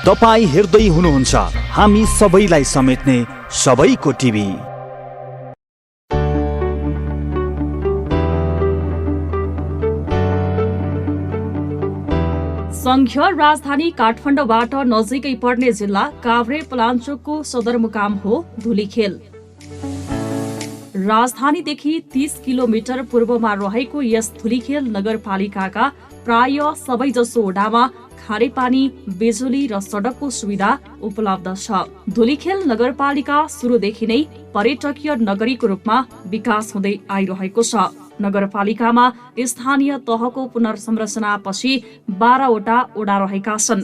तपाईँ हेर्दै हुनुहुन्छ हामी सबैलाई समेट्ने सबैको टिभी। संघीय राजधानी काठमाडौँबाट नजिकै पर्ने जिल्ला काभ्रे पलाञ्चोकको सदरमुकाम हो धुलीखेल। राजधानीदेखि 30 किलोमिटर पूर्वमा रहेको यस धुलीखेल नगरपालिकाका प्राय सबैजसो वडामा खानेपानी, बिजुली र सडकको सुविधा उपलब्ध छ। धुलीखेल नगरपालिका सुरुदेखि नै पर्यटकीय नगरीको रूपमा विकास हुँदै आइरहेको छ। नगरपालिकामा स्थानीय तहको पुनर्संरचनापछि 12वटा वडा रहेका छन्।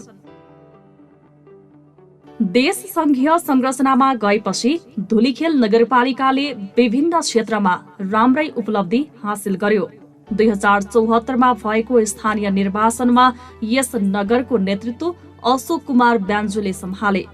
देश संघीय संरचनामा गएपछि धुलीखेल नगरपालिकाले विभिन्न क्षेत्रमा राम्रै उपलब्धि हासिल गर्यो। 2074मा भएको स्थानीय निर्वाचनमा यस नगरको नेतृत्व अशोक कुमार ब्यान्जुले सम्हाले।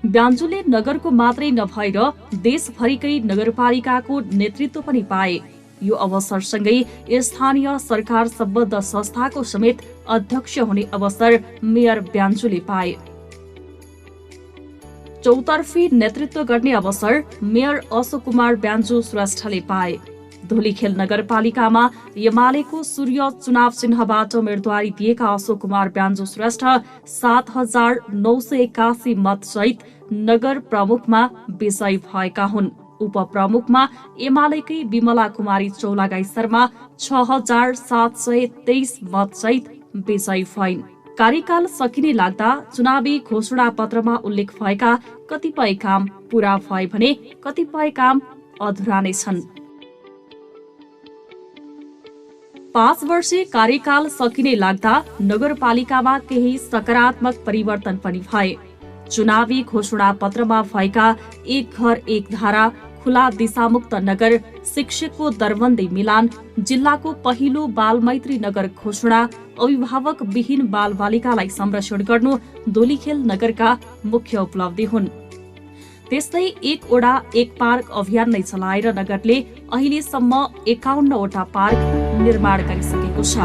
ब्यान्जुले नगरको मात्रै नभएर देशभरिकै नगरपालिकाको नेतृत्व पनि पाए। यो अवसरसँगै स्थानीय सरकार सम्बद्ध संस्थाको समेत अध्यक्ष हुने अवसर मेयर ब्यान्जुले पाए। चौतर्फी नेतृत्व गर्ने अवसर मेयर अशोक कुमार ब्यान्जु श्रेष्ठले पाए। धुलीखेल नगरपालिकामा एमालेको सूर्य चुनाव चिन्हबाट उम्मेदवारी दिएका अशोक कुमार ब्यान्जु श्रेष्ठ 7,981 मत सहित नगर प्रमुखमा विजयी भएका हुन्। उपप्रमुखमा एमालेकै विमला कुमारी चौलागाई शर्मा 6,723 मत सहित विजयी भइन्। कार्यकाल सकिने लाग्दा चुनावी घोषणा पत्रमा उल्लेख भएका कतिपय काम पूरा भए भने कतिपय काम अधुरा नै छन्। 5 वर्षे कार्यकाल सकिने लाग्दा नगरपालिकामा केही सकारात्मक परिवर्तन पनि भए। चुनावी घोषणा पत्रमा भएका एक घर एक धारा, खुला दिशामुक्त नगर, शिक्षकको दरबन्दी मिलान, जिल्लाको पहिलो बालमैत्री नगर घोषणा, अभिभावक विहीन बालबालिकालाई संरक्षण गर्नु धुलीखेल नगरका मुख्य उपलब्धि हुन्। त्यस्तै एक वडा एक पार्क अभियान नै चलाएर नगरले अहिलेसम्म 51वटा पार्क निर्माण गरिसकेको छ।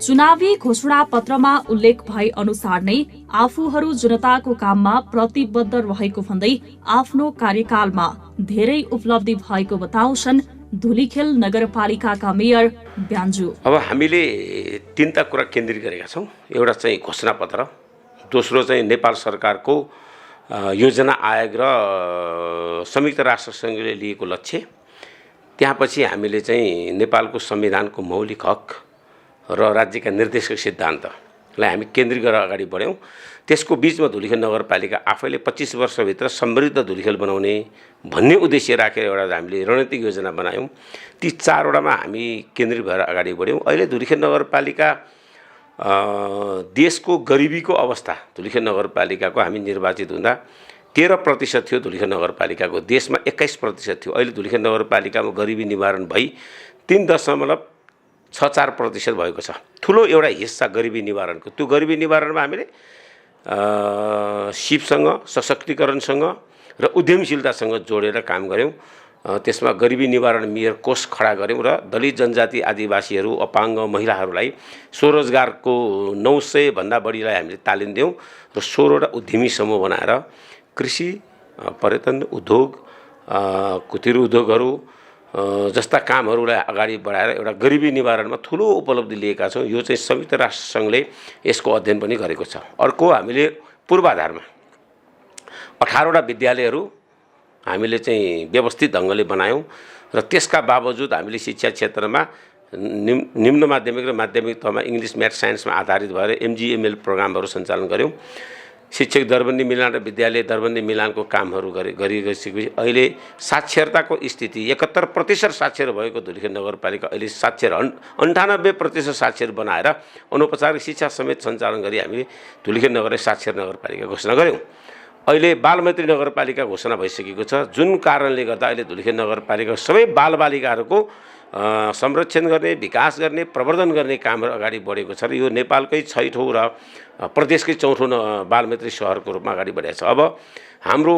चुनावी घोषणा पत्रमा उल्लेख भए अनुसार नै आफूहरू जनताको काममा प्रतिबद्ध रहेको भन्दै आफ्नो कार्यकालमा धेरै उपलब्धि भएको बताउँछन् धुलीखेल नगरपालिकाका मेयर ब्यान्जु। अब हामीले तीनटा कुरा केन्द्रित गरेका छौँ। एउटा चाहिँ घोषणा पत्र, दोस्रो चाहिँ नेपाल सरकारको योजना आयोग र संयुक्त राष्ट्र सङ्घले लिएको लक्ष्य, त्यसपछि हामीले चाहिँ नेपालको संविधानको मौलिक हक र राज्यका निर्देशक सिद्धान्तलाई हामी केन्द्रित गरेर अगाडि बढ्यौँ। त्यसको बिचमा धुलीखेल नगरपालिका आफैले 25 वर्षभित्र समृद्ध धुलीखेल बनाउने भन्ने उद्देश्य राखेर एउटा हामीले रणनीतिक योजना बनायौँ। ती 4 वडामा हामी केन्द्रित भएर अगाडि बढ्यौँ। अहिले धुलीखेल नगरपालिका देशको गरिबीको अवस्था, धुलीखेल नगरपालिकाको हामी निर्वाचित हुँदा 13% थियो धुलीखेल नगरपालिकाको, देशमा 21% थियो। अहिले धुलीखेल नगरपालिकामा गरिबी निवारण भई 3.64% भएको छ। ठुलो एउटा हिस्सा गरिबी निवारणको। त्यो गरिबी निवारणमा हामीले सिपसँग, सशक्तिकरणसँग र उद्यमशीलतासँग जोडेर काम गऱ्यौँ। त्यसमा गरिबी निवारण मेयर कोष खडा गऱ्यौँ र दलित जनजाति आदिवासीहरू, अपाङ्ग महिलाहरूलाई स्वरोजगारको 900 भन्दा बढीलाई हामीले तालिम दियौँ र 16वटा उद्यमी समूह बनाएर कृषि, पर्यटन, उद्योग, कुटीर उद्योगहरू जस्ता कामहरूलाई अगाडि बढाएर एउटा गरिबी निवारणमा ठुलो उपलब्धि लिएका छौँ। यो चाहिँ संयुक्त राष्ट्र सङ्घले यसको अध्ययन पनि गरेको छ। अर्को हामीले पूर्वाधारमा 18वटा विद्यालयहरू हामीले चाहिँ व्यवस्थित ढङ्गले बनायौँ र त्यसका बावजुद हामीले शिक्षा क्षेत्रमा निम्न माध्यमिक र माध्यमिक तहमा इङ्ग्लिस म्याथ साइन्समा आधारित भएर MGML प्रोग्रामहरू सञ्चालन गऱ्यौँ। शिक्षक दरबन्दी मिलान र विद्यालय दरबन्दी मिलानको कामहरू गरिसकेपछि अहिले साक्षरताको स्थिति 71% साक्षर भएको धुलिखेल नगरपालिका अहिले साक्षर 98% साक्षर बनाएर अनौपचारिक शिक्षा समेत सञ्चालन गरी हामीले धुलिखेल नगरलाई साक्षर नगरपालिका घोषणा गऱ्यौँ। अहिले बालमैत्री नगरपालिका घोषणा भइसकेको छ, जुन कारणले गर्दा अहिले धुलिखेल नगरपालिका सबै बालबालिकाहरूको संरक्षण गर्ने, विकास गर्ने, प्रवर्धन गर्ने कामहरू अगाडि बढेको छ र यो नेपालकै 6औं र प्रदेशकै 4औं बालमैत्री सहरको रूपमा अगाडि बढेको छ। अब हाम्रो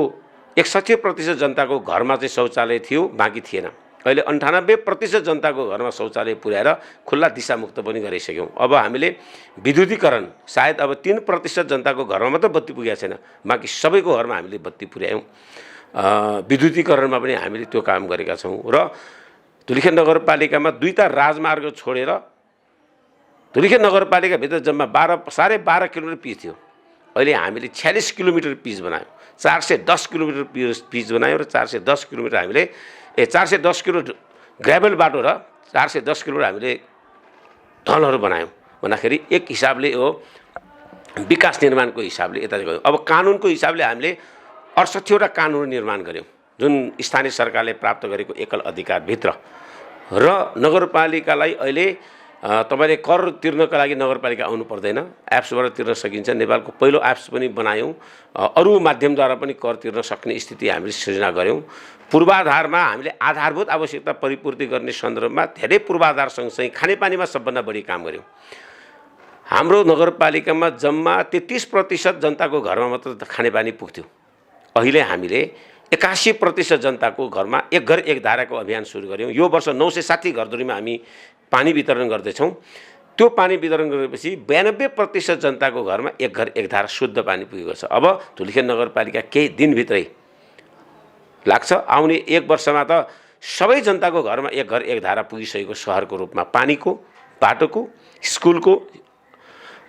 61% जनताको घरमा चाहिँ शौचालय थियो, बाँकी थिएन। अहिले 98% जनताको घरमा शौचालय पुर्याएर खुल्ला दिशामुक्त पनि गरिसक्यौँ। अब हामीले विद्युतीकरण सायद अब 3% जनताको घरमा मात्र बत्ती पुगेको छैन, बाँकी सबैको घरमा हामीले बत्ती पुर्यायौँ। विद्युतीकरणमा पनि हामीले त्यो काम गरेका छौँ र धुलिखेल नगरपालिकामा 2टा राजमार्ग छोडेर धुलिखेल नगरपालिकाभित्र जम्मा 12.5 किलोमिटर पिच थियो। अहिले हामीले 46 किलोमिटर पिच बनायौँ, 410 किलोमिटर पिच बनायौँ र 410 किलोमिटर हामीले 410 किलो ग्राभल बाटो र 410 किलोमिटर हामीले ढलहरू बनायौँ भन्दाखेरि एक हिसाबले यो विकास निर्माणको हिसाबले यता गयो। अब कानुनको हिसाबले हामीले 68वटा कानुन निर्माण गऱ्यौँ, जुन स्थानीय सरकारले प्राप्त गरेको एकल अधिकारभित्र र नगरपालिकालाई अहिले तपाईले कर तिर्नका लागि नगरपालिका आउनु पर्दैन, एप्सबाट तिर्न सकिन्छ। नेपालको पहिलो एप्स पनि बनायौँ, अरू माध्यमद्वारा पनि कर तिर्न सक्ने स्थिति हामीले सृजना गऱ्यौँ। पूर्वाधारमा हामीले आधारभूत आवश्यकता परिपूर्ति गर्ने सन्दर्भमा धेरै पूर्वाधार सँगसँगै खानेपानीमा सबभन्दा बढी काम गऱ्यौँ। हाम्रो नगरपालिकामा जम्मा 33% जनताको घरमा मात्र खानेपानी पुग्थ्यो। अहिले हामीले 81% जनताको घरमा एक घर एक धाराको अभियान सुरु गऱ्यौँ। यो वर्ष 960 घरधुरीमा हामी पानी वितरण गर्दैछौँ। त्यो पानी वितरण गरेपछि 92% जनताको घरमा एक घर एक धारा शुद्ध पानी पुगेको छ। अब धुलिखेल नगरपालिका केही दिनभित्रै लाग्छ, आउने एक वर्षमा त सबै जनताको घरमा एक घर एक धारा पुगिसकेको सहरको रूपमा पानीको, बाटोको, स्कुलको,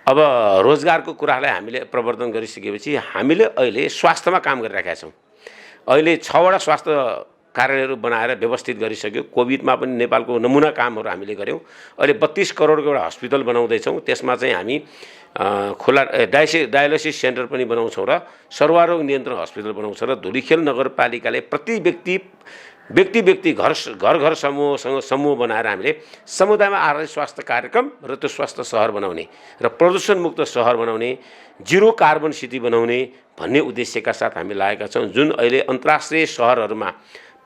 अब रोजगारको कुरालाई हामीले प्रवर्धन गरिसकेपछि हामीले अहिले स्वास्थ्यमा काम गरिरहेका छौँ। अहिले 6वटा स्वास्थ्य कार्यालयहरू बनाएर व्यवस्थित गरिसक्यो। कोभिडमा पनि नेपालको नमुना कामहरू हामीले गऱ्यौँ। अहिले 32 करोडको एउटा हस्पिटल बनाउँदैछौँ, त्यसमा चाहिँ हामी खुला डायलिसिस सेन्टर पनि बनाउँछौँ र सर्वरोग नियन्त्रण हस्पिटल बनाउँछौँ र धुलिखेल नगरपालिकाले प्रति व्यक्ति घर समूहसँग समूह बनाएर हामीले समुदायमा आधारित स्वास्थ्य कार्यक्रम र त्यो स्वास्थ्य सहर बनाउने र प्रदूषणमुक्त सहर बनाउने, जिरो कार्बन सिटी बनाउने भन्ने उद्देश्यका साथ हामी लागेका छौँ। जुन अहिले अन्तर्राष्ट्रिय सहरहरूमा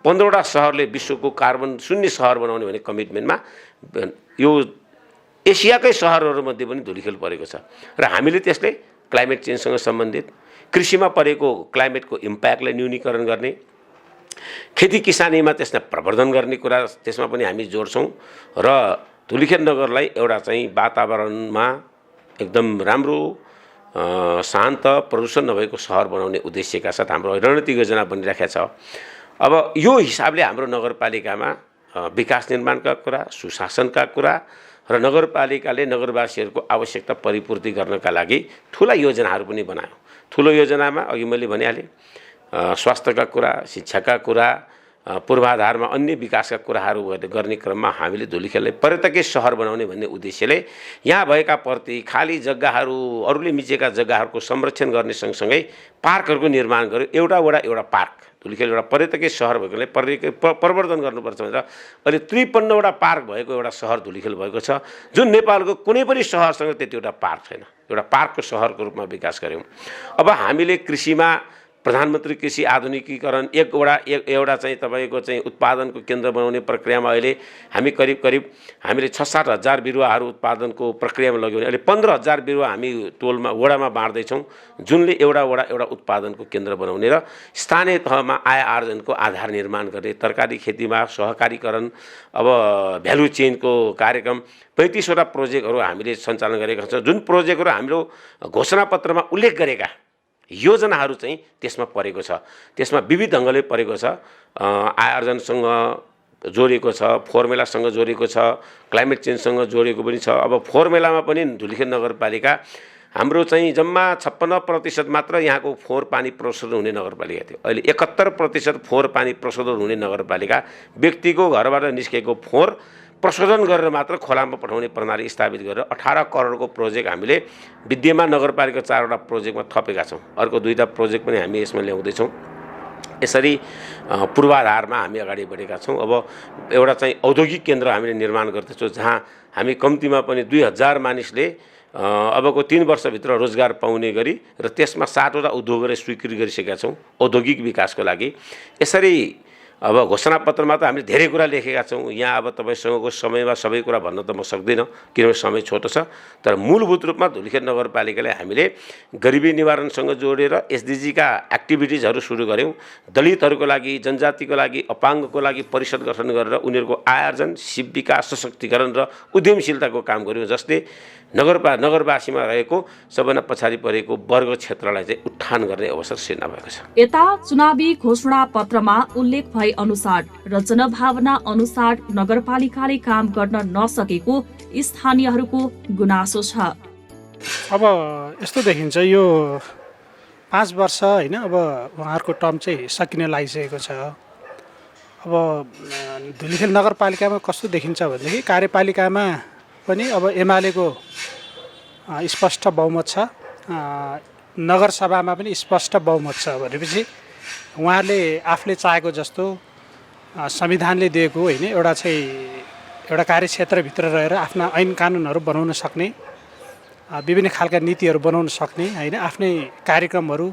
15वटा सहरले विश्वको कार्बन शून्य सहर बनाउने भन्ने कमिटमेन्टमा यो एसियाकै सहरहरूमध्ये पनि धुलिखेल परेको छ र हामीले त्यसले क्लाइमेट चेन्जसँग सम्बन्धित कृषिमा परेको क्लाइमेटको इम्प्याक्टलाई न्यूनीकरण गर्ने, खेती किसानीमा त्यसलाई प्रवर्धन गर्ने कुरा त्यसमा पनि हामी जोड्छौँ र धुलिखेल नगरलाई एउटा चाहिँ वातावरणमा एकदम राम्रो शान्त प्रदूषण नभएको सहर बनाउने उद्देश्यका साथ हाम्रो रणनीतिक योजना बनिरहेको छ। अब यो हिसाबले हाम्रो नगरपालिकामा विकास निर्माणका कुरा, सुशासनका कुरा र नगरपालिकाले नगरवासीहरूको आवश्यकता परिपूर्ति गर्नका लागि ठुला योजनाहरू पनि बनायो। ठुलो योजनामा अघि मैले भनिहालेँ स्वास्थ्यका कुरा, शिक्षाका कुरा, पूर्वाधारमा अन्य विकासका कुराहरू गर्ने क्रममा हामीले धुलिखेललाई पर्यटकीय सहर बनाउने भन्ने उद्देश्यले यहाँ भएका प्रति खाली जग्गाहरू, अरूले मिचेका जग्गाहरूको संरक्षण गर्ने सँगसँगै पार्कहरूको निर्माण गर्यो। एउटा पार्क धुलिखेल एउटा पर्यटकीय सहर भएकोले प्रवर्धन गर्नुपर्छ भनेर अहिले 53वटा पार्क भएको एउटा सहर धुलिखेल भएको छ, जुन नेपालको कुनै पनि सहरसँग त्यति एउटा पार्क छैन। एउटा पार्कको सहरको रूपमा विकास गऱ्यौँ। अब हामीले कृषिमा प्रधानमन्त्री कृषि आधुनिकीकरण एउटा चाहिँ तपाईँको चाहिँ उत्पादनको केन्द्र बनाउने प्रक्रियामा अहिले हामी करिब हामीले 6-7 हजार बिरुवाहरू उत्पादनको प्रक्रियामा लग्यौँ। अहिले 15,000 बिरुवा हामी टोलमा वडामा बाँड्दैछौँ, जुनले एउटा उत्पादनको केन्द्र बनाउने र स्थानीय तहमा आय आर्जनको आधार निर्माण गर्ने, तरकारी खेतीमा सहकारीकरण, अब भ्यालु चेनको कार्यक्रम 35वटा प्रोजेक्टहरू हामीले सञ्चालन गरेका छौँ। जुन प्रोजेक्टहरू हाम्रो घोषणापत्रमा उल्लेख गरेका योजनाहरू चाहिँ त्यसमा परेको छ। त्यसमा विविध ढङ्गले परेको छ, आय आर्जनसँग जोडिएको छ, फोर्मुलासँग जोडिएको छ, क्लाइमेट चेन्जसँग जोडिएको पनि छ। अब फोर्मुलामा पनि धुलिखेल नगरपालिका हाम्रो चाहिँ जम्मा 56% मात्र यहाँको फोहोर पानी प्रशोधन हुने नगरपालिका थियो। अहिले 71% फोहोर पानी प्रशोधन हुने नगरपालिका, व्यक्तिको घरबाट निस्केको फोहोर प्रशोधन गरेर मात्र खोलामा पठाउने प्रणाली स्थापित गरेर 18 करोडको प्रोजेक्ट हामीले विद्यमान नगरपालिका 4वटा प्रोजेक्टमा थपेका छौँ। अर्को 2टा प्रोजेक्ट पनि हामी यसमा ल्याउँदैछौँ। यसरी पूर्वाधारमा हामी अगाडि बढेका छौँ। अब एउटा चाहिँ औद्योगिक केन्द्र हामीले निर्माण गर्दैछौँ, जहाँ हामी कम्तीमा पनि 2000 मानिसले अबको 3 वर्षभित्र रोजगार पाउने गरी र त्यसमा 7वटा उद्योगहरू स्वीकृत गरिसकेका छौँ औद्योगिक विकासको लागि। यसरी अब घोषणापत्रमा त हामीले धेरै कुरा लेखेका छौँ। यहाँ अब तपाईँसँगको समयमा सबै कुरा भन्न त म सक्दिनँ, किनभने समय छोटो छ। तर मूलभूत रूपमा धुलिखेल नगरपालिकाले हामीले गरिबी निवारणसँग जोडेर एसडिजीका एक्टिभिटिजहरू सुरु गऱ्यौँ। दलितहरूको लागि, जनजातिको लागि, अपाङ्गको लागि परिषद गठन गरेर उनीहरूको आय आर्जन, सिप विकास, सशक्तिकरण र उद्यमशीलताको काम गऱ्यौँ, जसले नगरवासीमा रहेको सबैभन्दा पछाडि परेको वर्ग क्षेत्रलाई चाहिँ उत्थान गर्ने अवसर सिर्जना भएको छ। यता चुनावी घोषणा पत्रमा उल्लेख भए अनुसार र जनभावना अनुसार नगरपालिकाले काम गर्न नसकेको स्थानीयहरूको गुनासो छ। अब यस्तो देखिन्छ, यो 5 वर्ष होइन, अब उहाँहरूको टर्म चाहिँ सकिन लागिसकेको छ। अब धुलिखेल नगरपालिकामा कस्तो देखिन्छ भनेदेखि कार्यपालिकामा पनि अब एमालेको स्पष्ट बहुमत छ, नगरसभामा पनि स्पष्ट बहुमत छ भनेपछि उहाँहरूले आफूले चाहेको जस्तो संविधानले दिएको होइन एउटा कार्यक्षेत्रभित्र रहेर आफ्ना ऐन कानुनहरू बनाउन सक्ने, विभिन्न खालका नीतिहरू बनाउन सक्ने होइन, आफ्नै कार्यक्रमहरू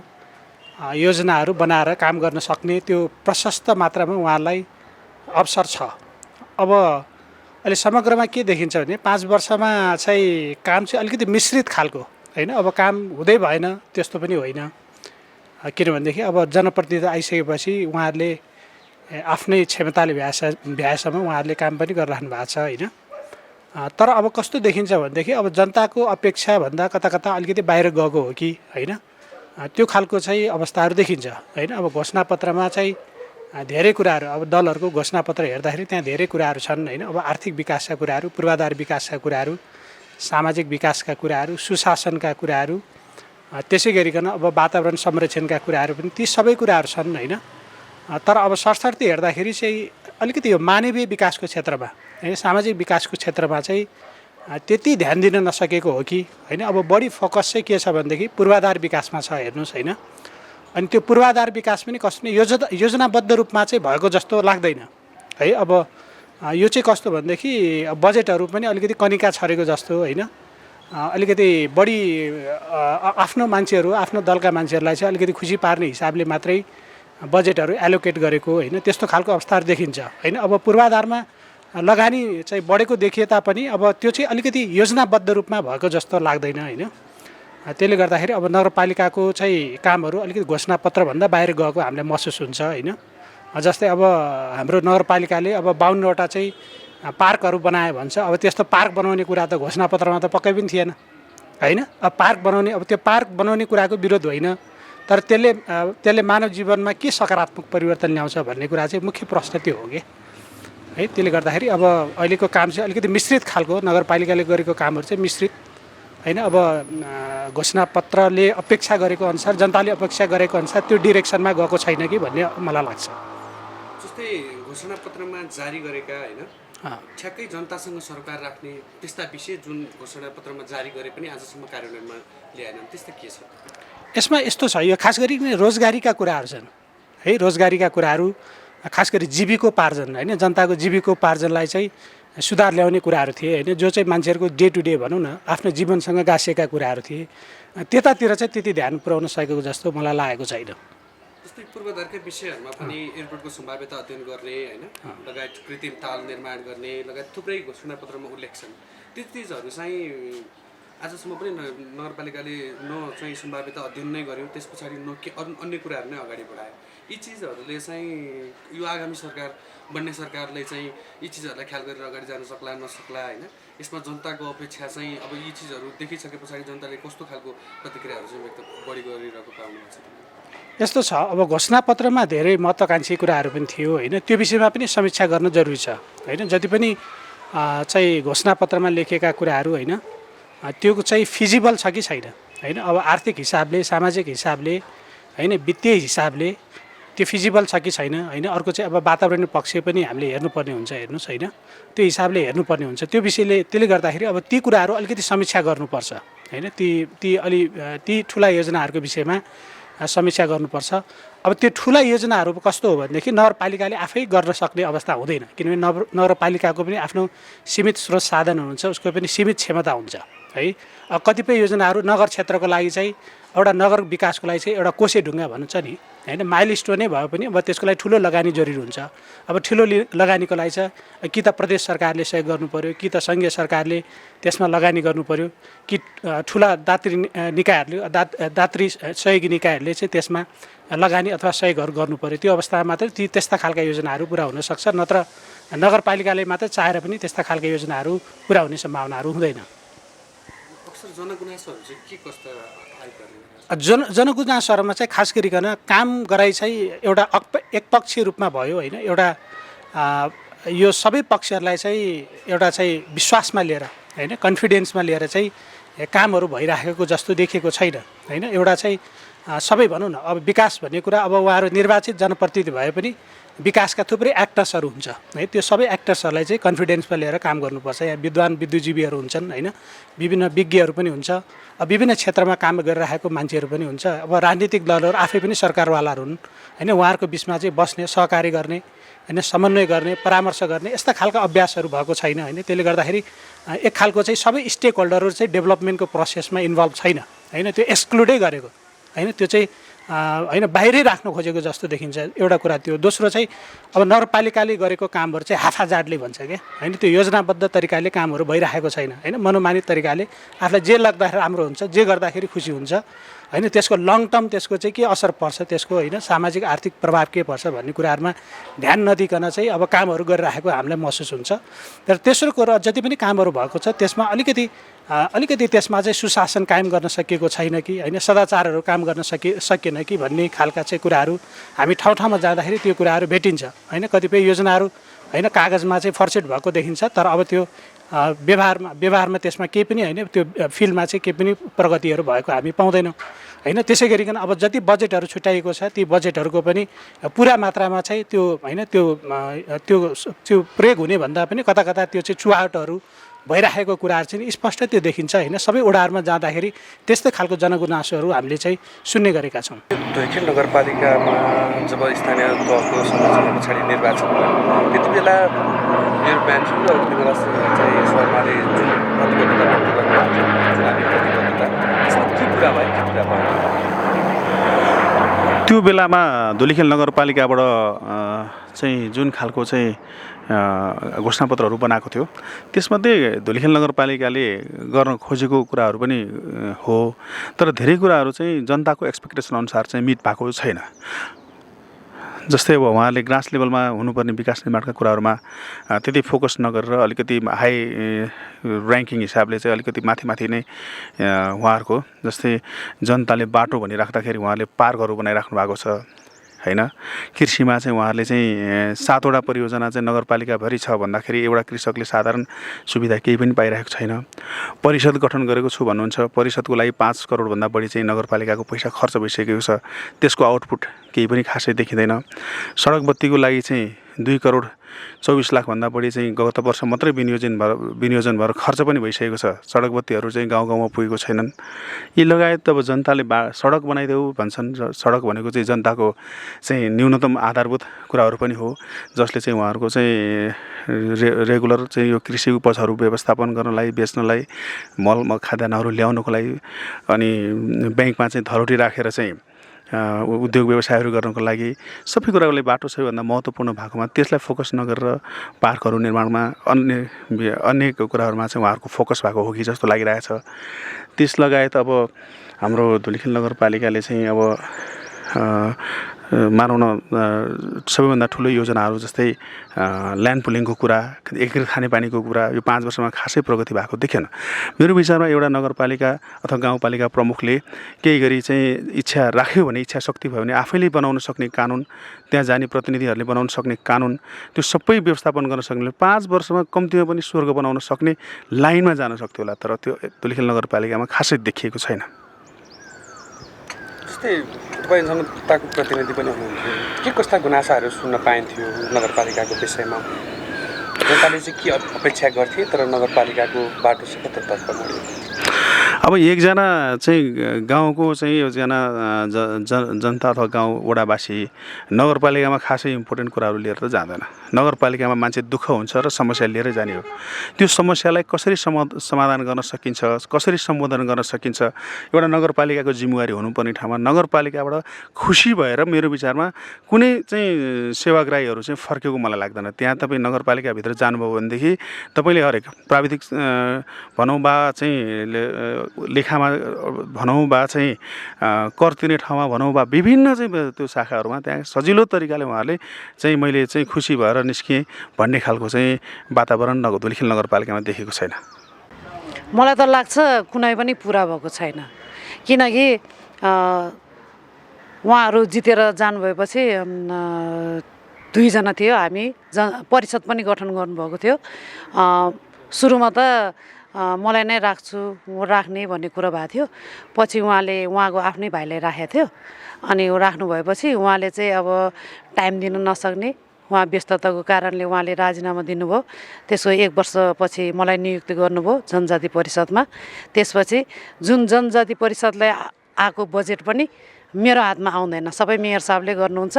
योजनाहरू बनाएर काम गर्न सक्ने त्यो प्रशस्त मात्रामा उहाँलाई अवसर छ। अब अहिले समग्रमा के देखिन्छ भने 5 वर्षमा चाहिँ काम चाहिँ अलिकति मिश्रित खालको होइन। अब काम हुँदै भएन त्यस्तो पनि होइन, किनभनेदेखि अब जनप्रतिनिधि आइसकेपछि उहाँहरूले आफ्नै क्षमताले भ्याएसम्म उहाँहरूले काम पनि गरिराख्नु भएको छ होइन। तर अब कस्तो देखिन्छ भनेदेखि अब जनताको अपेक्षाभन्दा कता कता अलिकति बाहिर गएको हो कि होइन, त्यो खालको चाहिँ अवस्थाहरू देखिन्छ होइन। अब घोषणापत्रमा चाहिँ धेरै कुराहरू, अब दलहरूको घोषणापत्र हेर्दाखेरि त्यहाँ धेरै कुराहरू छन् होइन। अब आर्थिक विकासका कुराहरू, पूर्वाधार विकासका कुराहरू, सामाजिक विकासका कुराहरू, सुशासनका कुराहरू, त्यसै गरिकन अब वातावरण संरक्षणका कुराहरू पनि, ती सबै कुराहरू छन् होइन। तर अब सरसर्ती हेर्दाखेरि चाहिँ अलिकति यो मानवीय विकासको क्षेत्रमा होइन, सामाजिक विकासको क्षेत्रमा चाहिँ त्यति ध्यान दिन नसकेको हो कि होइन। अब बढी फोकस चाहिँ के छ भनेदेखि पूर्वाधार विकासमा छ हेर्नुहोस् होइन। अनि त्यो पूर्वाधार विकास पनि कस्तो योजनाबद्ध रूपमा चाहिँ भएको जस्तो लाग्दैन है। अब यो चाहिँ कस्तो भनेदेखि बजेटहरू पनि अलिकति कनिका छरेको जस्तो होइन। अलिकति बढी आफ्नो मान्छेहरू, आफ्नो दलका मान्छेहरूलाई चाहिँ अलिकति खुसी पार्ने हिसाबले मात्रै बजेटहरू एलोकेट गरेको होइन, त्यस्तो खालको अवस्थाहरू देखिन्छ होइन। अब पूर्वाधारमा लगानी चाहिँ बढेको देखिए तापनि अब त्यो चाहिँ अलिकति योजनाबद्ध रूपमा भएको जस्तो लाग्दैन होइन। त्यसले गर्दाखेरि अब नगरपालिकाको चाहिँ कामहरू अलिकति घोषणापत्रभन्दा बाहिर गएको हामीलाई महसुस हुन्छ होइन। जस्तै अब हाम्रो नगरपालिकाले अब 52वटा चाहिँ पार्कहरू बनायो भन्छ। अब त्यस्तो पार्क बनाउने कुरा त घोषणापत्रमा त पक्कै पनि थिएन होइन। अब पार्क बनाउने, अब त्यो पार्क बनाउने कुराको विरोध होइन, तर त्यसले मानव जीवनमा के सकारात्मक परिवर्तन ल्याउँछ भन्ने कुरा चाहिँ मुख्य प्रश्न त्यो हो कि है। त्यसले गर्दाखेरि अब अहिलेको काम चाहिँ अलिकति मिश्रित खालको, नगरपालिकाले गरेको कामहरू चाहिँ मिश्रित होइन। अब घोषणापत्रले अपेक्षा गरेको अनुसार, जनताले अपेक्षा गरेको अनुसार त्यो डिरेक्सनमा गएको छैन कि भन्ने मलाई लाग्छ। जस्तै घोषणापत्रमा जारी गरेका होइन, ठ्याक्कै जनतासँग सरकार राख्ने त्यस्ता विषय जुन घोषणापत्रमा जारी गरे पनि आजसम्म कार्यान्वयनमा ल्याएनन्, त्यस्ता के छ? यसमा यस्तो छ, यो खास गरी रोजगारीका कुराहरू छन् है। रोजगारीका कुराहरू खास गरी जीविकोपार्जन होइन, जनताको जीविकोपार्जनलाई चाहिँ सुधार ल्याउने कुराहरू थिए होइन, जो चाहिँ मान्छेहरूको डे टु डे भनौँ न आफ्नो जीवनसँग गाँसिएका कुराहरू थिए। त्यतातिर चाहिँ त्यति ध्यान पुर्याउन सकेको जस्तो मलाई लागेको छैन। जस्तै पूर्वाधारका विषयहरूमा पनि एयरपोर्टको सम्भाव्यता अध्ययन गर्ने होइन, लगायत कृत्रिम ताल निर्माण गर्ने लगायत थुप्रै घोषणापत्रमा उल्लेख छन्। ती चिजहरू चाहिँ आजसम्म पनि नगरपालिकाले चाहिँ सम्भाव्यता अध्ययन नै गर्यो, त्यस पछाडि के अन्य कुराहरू नै अगाडि बढायो। यी चिजहरूले चाहिँ यो आगामी सरकार बन्ने सरकारले चाहिँ यी चिजहरूलाई ख्याल गरेर अगाडि जान सक्ला नसक्ला होइन, यसमा जनताको अपेक्षा चाहिँ अब यी चिजहरू देखिसके पछाडि जनताले कस्तो खालको प्रतिक्रियाहरू चाहिँ व्यक्त बढी गरिरहेको पाउनुहुन्छ? यस्तो छ, अब घोषणापत्रमा धेरै महत्त्वाकांक्षी कुराहरू पनि थियो होइन, त्यो विषयमा पनि समीक्षा गर्न जरुरी छ होइन। जति पनि चाहिँ घोषणापत्रमा लेखेका कुराहरू होइन, त्यो चाहिँ फिजिबल छ कि छैन होइन। अब आर्थिक हिसाबले, सामाजिक हिसाबले, होइन, वित्तीय हिसाबले त्यो फिजिबल छ कि छैन, होइन। अर्को चाहिँ अब वातावरणीय पक्ष पनि हामीले हेर्नुपर्ने हुन्छ, हेर्नुहोस्, होइन। त्यो हिसाबले हेर्नुपर्ने हुन्छ। त्यो विषयले त्यसले गर्दाखेरि अब ती कुराहरू अलिकति समीक्षा गर्नुपर्छ, होइन। ती ठुला योजनाहरूको विषयमा समीक्षा गर्नुपर्छ। अब त्यो ठुला योजनाहरू कस्तो हो भनेदेखि नगरपालिकाले आफै गर्न सक्ने अवस्था हुँदैन, किनभने नगरपालिकाको पनि आफ्नो सीमित स्रोत साधन हुन्छ, उसको पनि सीमित क्षमता हुन्छ, है। कतिपय योजनाहरू नगर क्षेत्रको लागि चाहिँ एउटा नगर विकासको लागि चाहिँ एउटा कोसे ढुङ्गा भन्छ नि, होइन, माइलस्टोनै भए पनि अब त्यसको लागि ठुलो लगानी जरुरी हुन्छ। अब ठुलो लगानीको लागि चाहिँ कि त प्रदेश सरकारले सहयोग गर्नु पर्यो, कि त सङ्घीय सरकारले त्यसमा लगानी गर्नु पर्यो, कि ठुला दात्री निकायहरूले दात्री सहयोगी निकायहरूले चाहिँ त्यसमा लगानी अथवा सहयोगहरू गर्नु पर्यो। त्यो अवस्थामा मात्रै त्यस्ता खालका योजनाहरू पुरा हुनसक्छ, नत्र नगरपालिकाले मात्रै चाहेर पनि त्यस्ता खालका योजनाहरू पुरा हुने सम्भावनाहरू हुँदैन। अक्सर जनगुनासोहरू चाहिँ के कस्ता आइपर्ने? जनगुनासोहरूमा चाहिँ खास गरिकन काम गराइ चाहिँ एउटा एकपक्षीय रूपमा भयो, होइन। एउटा यो सबै पक्षहरूलाई चाहिँ एउटा चाहिँ विश्वासमा लिएर, होइन, कन्फिडेन्समा लिएर चाहिँ कामहरू भइराखेको जस्तो देखिएको छैन, होइन। एउटा चाहिँ सबै भनौँ न, अब विकास भन्ने कुरा, अब उहाँहरू निर्वाचित जनप्रतिनिधि भए पनि विकासका थुप्रै एक्टर्सहरू हुन्छ, है। त्यो सबै एक्टर्सहरूलाई चाहिँ कन्फिडेन्समा लिएर काम गर्नुपर्छ। यहाँ विद्वान बुद्धिजीवीहरू हुन्छन्, होइन, विभिन्न विज्ञहरू पनि हुन्छ, विभिन्न क्षेत्रमा काम गरिरहेको मान्छेहरू पनि हुन्छ। अब राजनीतिक दलहरू आफै पनि सरकारवालाहरू हुन्, होइन। उहाँहरूको बिचमा चाहिँ बस्ने, सहकारी गर्ने, होइन, समन्वय गर्ने, परामर्श गर्ने यस्ता खालका अभ्यासहरू भएको छैन, होइन। त्यसले गर्दाखेरि एक खालको चाहिँ सबै स्टेक होल्डरहरू चाहिँ डेभलपमेन्टको प्रोसेसमा इन्भल्भ छैन, होइन। त्यो एक्सक्लुडै गरेको, होइन। त्यो चाहिँ होइन, बाहिरै राख्नु खोजेको जस्तो देखिन्छ, एउटा कुरा त्यो। दोस्रो चाहिँ अब नगरपालिकाले गरेको कामहरू चाहिँ हाथाजाडले भन्छ क्या, होइन। त्यो योजनाबद्ध तरिकाले कामहरू भइरहेको छैन, होइन। मनोमानित तरिकाले आफूलाई जे लाग्दाखेरि राम्रो हुन्छ, जे गर्दाखेरि खुसी हुन्छ, होइन। त्यसको लङ टर्म त्यसको चाहिँ के असर पर्छ, त्यसको, होइन, सामाजिक आर्थिक प्रभाव के पर्छ भन्ने कुराहरूमा ध्यान नदिकन चाहिँ अब कामहरू गरिराखेको हामीलाई महसुस हुन्छ। तर तेस्रो कुरा, जति पनि कामहरू भएको छ त्यसमा अलिकति त्यसमा चाहिँ सुशासन कायम गर्न सकिएको छैन कि, होइन, सदाचारहरू काम गर्न सकिएन कि भन्ने खालका चाहिँ कुराहरू हामी ठाउँ ठाउँमा जाँदाखेरि त्यो कुराहरू भेटिन्छ, होइन। कतिपय योजनाहरू, होइन, कागजमा चाहिँ फर्सेट भएको देखिन्छ, तर अब त्यो व्यवहारमा त्यसमा केही पनि, होइन, त्यो फिल्डमा चाहिँ केही पनि प्रगतिहरू भएको हामी पाउँदैनौँ, होइन। त्यसै गरिकन अब जति बजेटहरू छुट्याइएको छ ती बजेटहरूको पनि पुरा मात्रामा चाहिँ त्यो, होइन, त्यो प्रयोग हुने भन्दा पनि कता कता त्यो चाहिँ चुहावटहरू भइराखेको कुराहरू चाहिँ स्पष्ट त्यो देखिन्छ, होइन। सबै वडाहरूमा जाँदाखेरि त्यस्तै खालको जनगुनासोहरू हामीले चाहिँ सुन्ने गरेका छौँ। धुइखेल नगरपालिकामा जब स्थानीय तहको संरचना पछाडि निर्वाचन भयो त्यति बेला मेरो मान्छे र त्यति बेला चाहिँ शर्माले जुन प्रतिबद्धता व्यक्त गर्नुभएको चुनावी प्रतिबद्धता त्यसमा के कुरा भयो, के कुरा भयो? त्यो बेलामा धुलिखेल नगरपालिकाबाट चाहिँ जुन खालको चाहिँ घोषणापत्रहरू बनाएको थियो त्यसमध्ये धुलिखेल नगरपालिकाले गर्न खोजेको कुराहरू पनि हो, तर धेरै कुराहरू चाहिँ जनताको एक्सपेक्टेसन अनुसार चाहिँ मिट भएको छैन। जस्तै अब उहाँले ग्रास लेभलमा हुनुपर्ने विकास निर्माणका कुराहरूमा त्यति फोकस नगरेर अलिकति हाई ऱ्याङ्किङ हिसाबले चाहिँ अलिकति माथि नै उहाँहरूको, जस्तै जनताले बाटो भनिराख्दाखेरि उहाँले पार्कहरू बनाइराख्नु भएको छ, होइन। कृषिमा चाहिँ उहाँहरूले चाहिँ 7वटा परियोजना चाहिँ नगरपालिकाभरि छ भन्दाखेरि एउटा कृषकले साधारण सुविधा केही पनि पाइरहेको छैन। परिषद गठन गरेको छु भन्नुहुन्छ, परिषदको लागि 5 करोडभन्दा बढी चाहिँ नगरपालिकाको पैसा खर्च भइसकेको छ, त्यसको आउटपुट केही पनि खासै देखिँदैन। सडक बत्तीको लागि चाहिँ 2 करोड 24 लाखभन्दा बढी चाहिँ गत वर्ष मात्रै विनियोजन भएर खर्च पनि भइसकेको छ। सडक बत्तीहरू चाहिँ गाउँ गाउँमा पुगेको छैनन्। यी लगायत अब जनताले सडक बनाइदेऊ भन्छन्। सडक भनेको चाहिँ जनताको चाहिँ न्यूनतम आधारभूत कुराहरू पनि हो, जसले चाहिँ उहाँहरूको चाहिँ रेगुलर चाहिँ यो कृषि उपजहरू व्यवस्थापन गर्नलाई, बेच्नलाई, मल खाद्यान्नहरू ल्याउनको लागि, अनि ब्याङ्कमा चाहिँ धरोटी राखेर चाहिँ उद्योग व्यवसायहरू गर्नको लागि सबै कुराको लागि बाटो सबैभन्दा महत्त्वपूर्ण भएकोमा त्यसलाई फोकस नगरेर पार्कहरू निर्माणमा अन्य कुराहरूमा चाहिँ उहाँहरूको फोकस भएको हो कि जस्तो लागिरहेछ। त्यस लगायत अब हाम्रो धुलिखेल नगरपालिकाले चाहिँ अब मानौँ न सबैभन्दा ठुलो योजनाहरू जस्तै ल्यान्ड पुलिङको कुरा, एकीकृत खानेपानीको कुरा, यो 5 वर्षमा खासै प्रगति भएको देखेन। मेरो विचारमा एउटा नगरपालिका अथवा गाउँपालिका प्रमुखले केही गरी चाहिँ इच्छा राख्यो भने, इच्छा शक्ति भयो भने आफैले बनाउन सक्ने कानुन, त्यहाँ जाने प्रतिनिधिहरूले बनाउन सक्ने कानुन, त्यो सबै व्यवस्थापन गर्न सक्ने 5 वर्षमा कम्तीमा पनि स्वर्ग बनाउन सक्ने लाइनमा जान सक्थ्यो होला, तर त्यो धुलिखेल नगरपालिकामा खासै देखिएको छैन। जस्तै तपाईँ जनताको प्रतिनिधि पनि हुनुहुन्थ्यो, के कस्ता गुनासाहरू सुन्न पाइन्थ्यो नगरपालिकाको विषयमा? जनताले चाहिँ के अपेक्षा गर्थे तर नगरपालिकाको बाटो चाहिँ कतातर्फ मोड्यो? अब एकजना चाहिँ गाउँको चाहिँ एकजना जनता अथवा गाउँ वडावासी नगरपालिकामा खासै इम्पोर्टेन्ट कुराहरू लिएर त जाँदैन। नगरपालिकामा मान्छे दुःख हुन्छ र समस्या लिएर जाने हो। त्यो समस्यालाई कसरी समाधान गर्न सकिन्छ, कसरी सम्बोधन गर्न सकिन्छ, एउटा नगरपालिकाको जिम्मेवारी हुनुपर्ने ठाउँमा नगरपालिकाबाट खुसी भएर मेरो विचारमा कुनै चाहिँ सेवाग्राहीहरू चाहिँ फर्केको मलाई लाग्दैन। त्यहाँ तपाईँ नगरपालिकाभित्र जानुभयो भनेदेखि तपाईँले हरेक प्राविधिक भनौँ वा चाहिँ लेखामा भनौँ वा चाहिँ कर तिर्ने ठाउँमा भनौँ वा विभिन्न चाहिँ त्यो शाखाहरूमा त्यहाँ सजिलो तरिकाले उहाँहरूले चाहिँ मैले चाहिँ खुसी भएर निस्केँ भन्ने खालको चाहिँ वातावरण धुलिखेल नगरपालिकामा देखेको छैन। मलाई त लाग्छ कुनै पनि पुरा भएको छैन, किनकि उहाँहरू जितेर जानुभएपछि 2 जना थियो, हामी परिषद पनि गठन गर्नुभएको थियो। सुरुमा त मलाई नै राख्ने भन्ने कुरा भएको थियो। पछि उहाँले उहाँको आफ्नै भाइलाई राखेको थियो, अनि राख्नु भएपछि उहाँले चाहिँ अब टाइम दिन नसक्ने, उहाँ व्यस्तताको कारणले उहाँले राजीनामा दिनुभयो। त्यसको 1 वर्षपछि मलाई नियुक्ति गर्नुभयो जनजाति परिषदमा। त्यसपछि जुन जनजाति परिषदलाई आएको बजेट पनि मेरो हातमा आउँदैन, सबै मेयर साहबले गर्नुहुन्छ।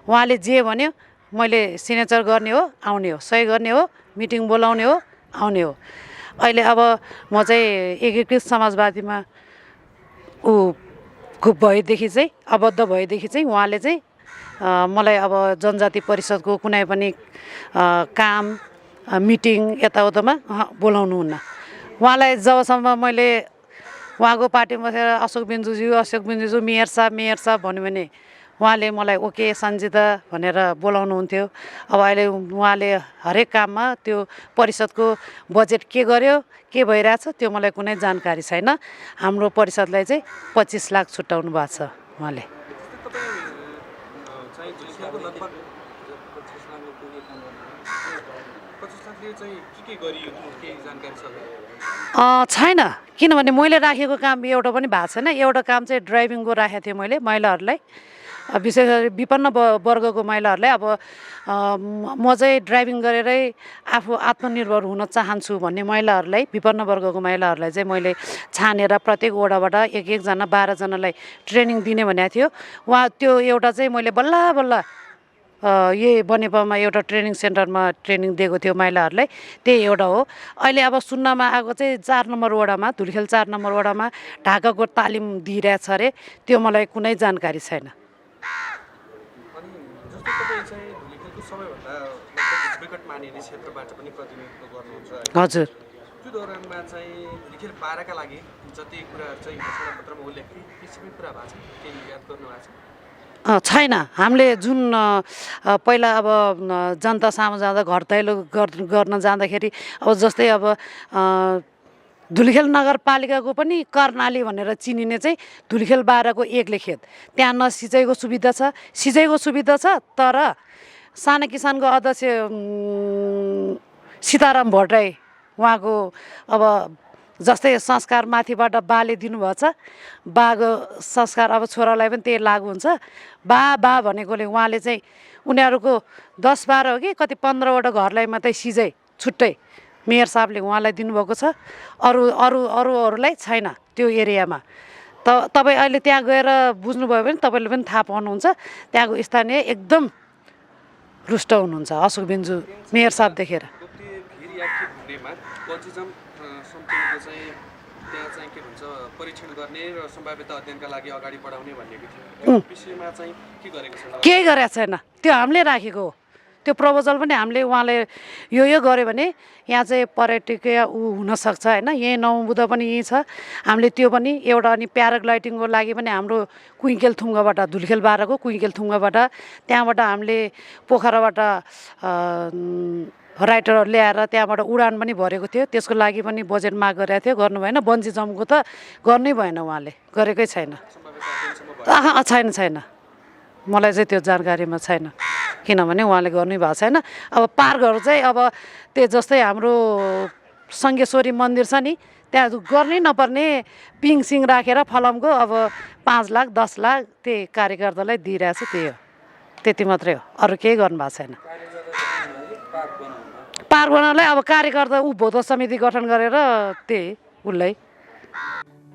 उहाँले जे भन्यो मैले सिग्नेचर गर्ने हो, आउने हो, सही गर्ने हो, मिटिङ बोलाउने हो, आउने हो। अहिले अब म चाहिँ एकीकृत समाजवादीमा भएदेखि चाहिँ आबद्ध भएदेखि चाहिँ उहाँले चाहिँ मलाई अब जनजाति परिषदको कुनै पनि काम मिटिङ यताउतामा बोलाउनुहुन्न। उहाँलाई जबसम्म मैले उहाँको पार्टीमा बसेर अशोक बिन्जुज्यू मेयर साहब भन्यो भने उहाँले मलाई ओके सन्जिता भनेर बोलाउनुहुन्थ्यो। अब अहिले उहाँले हरेक काममा त्यो परिषदको बजेट के गर्यो, के भइरहेछ त्यो मलाई कुनै जानकारी छैन। हाम्रो परिषदलाई चाहिँ 25 लाख छुट्याउनु भएको छ उहाँले। छैन, किनभने मैले राखेको काम एउटा पनि भएको छैन। एउटा काम चाहिँ ड्राइभिङको राखेको थिएँ मैले महिलाहरूलाई, विशेष गरी विपन्न वर्गको महिलाहरूलाई। अब म चाहिँ ड्राइभिङ गरेरै आफू आत्मनिर्भर हुन चाहन्छु भन्ने महिलाहरूलाई, विपन्न वर्गको महिलाहरूलाई चाहिँ मैले छानेर प्रत्येक वडाबाट 1-1 जना 12 जनालाई ट्रेनिङ दिने भनेको थियो। उहाँ त्यो एउटा चाहिँ मैले बल्ल बल्ल यही बनेपामा एउटा ट्रेनिङ सेन्टरमा ट्रेनिङ दिएको थियो महिलाहरूलाई, त्यही एउटा हो। अहिले अब सुन्नमा आएको चाहिँ 4 नम्बर वडामा, धुलिखेल 4 नम्बर वडामा ढाकाको तालिम दिइरहेछ अरे, त्यो मलाई कुनै जानकारी छैन। हजुर, त्यो दौरानमा चाहिँ धुलिखेल 12 का लागि जति कुराहरू चाहिँ घोषणापत्रमा उल्लेख थिए ती सबै कुरा भएको छ, केही याद गर्नु भएको छ? छैन। हामीले जुन पहिला अब जनता सामु जाँदा घर दैलो गर्न जाँदाखेरि अब जस्तै अब धुलिखेल नगरपालिकाको पनि कर्णाली भनेर चिनिने चाहिँ धुलिखेल 12 को 1 खेत, त्यहाँ न सिँचाइको सुविधा छ, सिँचाइको सुविधा छ, तर साना किसानको अध्यक्ष सीताराम भट्टराई उहाँको अब जस्तै संस्कार माथिबाट बाले दिनुभएको छ, बाको संस्कार अब छोरालाई पनि त्यही लागु हुन्छ। बा भनेकोले उहाँले चाहिँ उनीहरूको 10-12 हो कि कति 15वटा घरलाई मात्रै सिँचाइ छुट्टै मेयर साहबले उहाँलाई दिनुभएको छ, अरूहरूलाई छैन त्यो एरियामा। तपाईँ अहिले त्यहाँ गएर बुझ्नुभयो भने तपाईँले पनि थाहा पाउनुहुन्छ, त्यहाँको स्थानीय एकदम रुष्ट हुनुहुन्छ अशोक बिन्जु मेयर साहब देखेर। त्यहाँ चाहिँ के भन्छ परीक्षण गर्ने र सम्भाव्यता अध्ययनका लागि अगाडि बढाउने भनेको थियो, विषयमा चाहिँ के गरेको छ? केही गरेको छैन, त्यो हामीले राखेको हो। त्यो प्रपोजल पनि हामीले उहाँले यो गर्यो भने यहाँ चाहिँ पर्यटकीय हुनसक्छ होइन, यहीँ नौबुद्ध पनि यहीँ छ। हामीले त्यो पनि एउटा अनि प्याराग्लाइडिङको लागि पनि हाम्रो कुइकेल थुङ्गाबाट धुलिखेल 12 को कुइकेल थुङ्गाबाट त्यहाँबाट हामीले पोखराबाट राइटरहरू ल्याएर त्यहाँबाट उडान पनि भरेको थियो, त्यसको लागि पनि बजेट माग गरेको थियो, गर्नु भएन। बन्जी जम्पको त गर्नै भएन, उहाँले गरेकै छैन। छैन, मलाई चाहिँ त्यो जानकारीमा छैन, किनभने उहाँले गर्नै भएको छैन। अब पार्कहरू चाहिँ अब त्यो जस्तै हाम्रो सङ्गेश्वरी मन्दिर छ नि, त्यहाँ गर्नै नपर्ने पिङसिङ राखेर फलमको अब 5 लाख 10 लाख त्यही कार्यकर्तालाई दिइरहेको छु, त्यही हो, त्यति मात्रै हो, अरू केही गर्नुभएको छैन। पार्क बनाउनलाई अब कार्यकर्ता उपभोक्ता समिति गठन गरेर त्यही उसलाई।